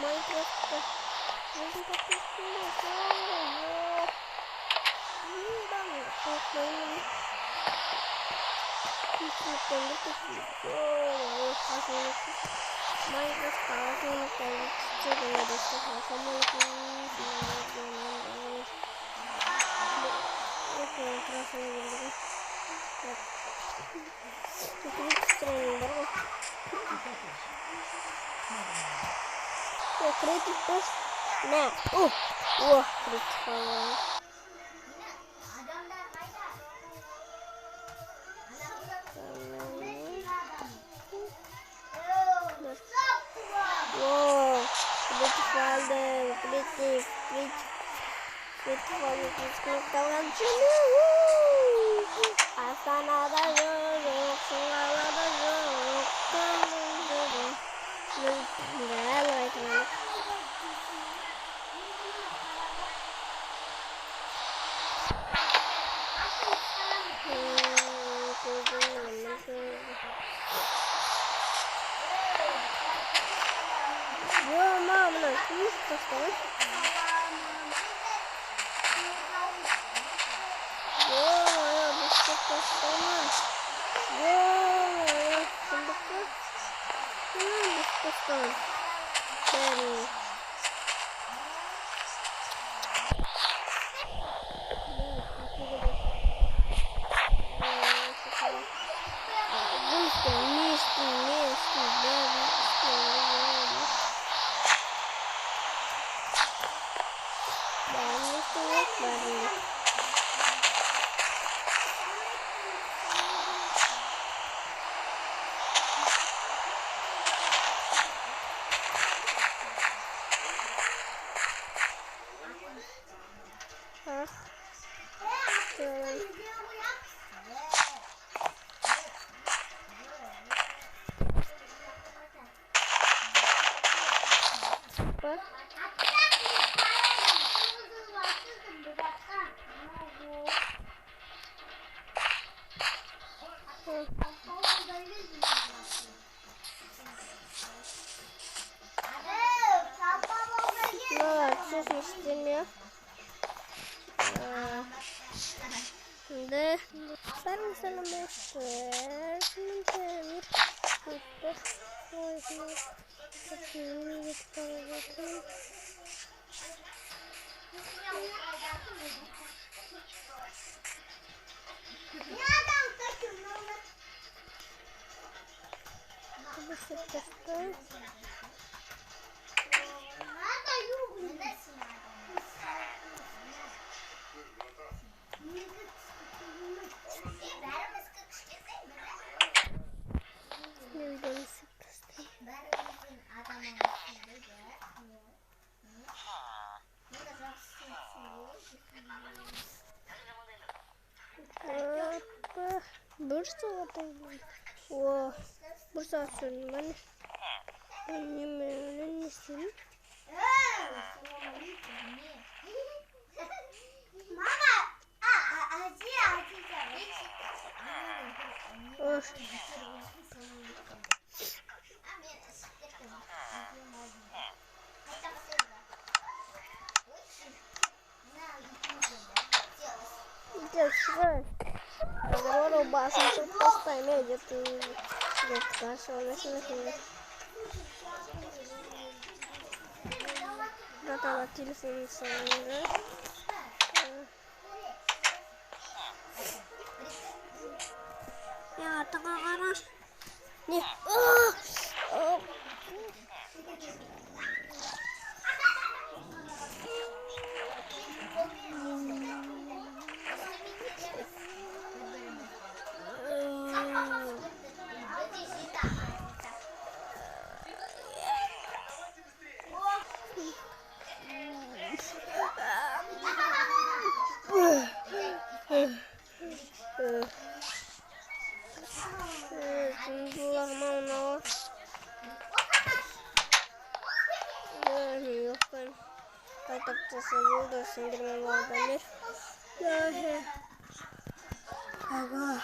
Minecraft'ta yazın kapısında yok. Ben korkmayın. Hiç mutluğunda tutuyor. Minecraft'ta ağzını tutuyor. Kritik bos. Ne? Kritik falan. Kritik kaldı. Kritik kaldı. Kritik kaldı. Hastanada yok. Sınavlarda yok. İstemiyor. Şimdi sarı selamlar. Bursa sürüm benim öğrenmişsin. Agora o básico que posso estar meio de ficar só nessa aqui. Já tá lá tiro solução, né? Ya tengah arah. Nih. Bismillahirrahmanirrahim. Yok ben kaydakçası burada sindirmem var. Aga.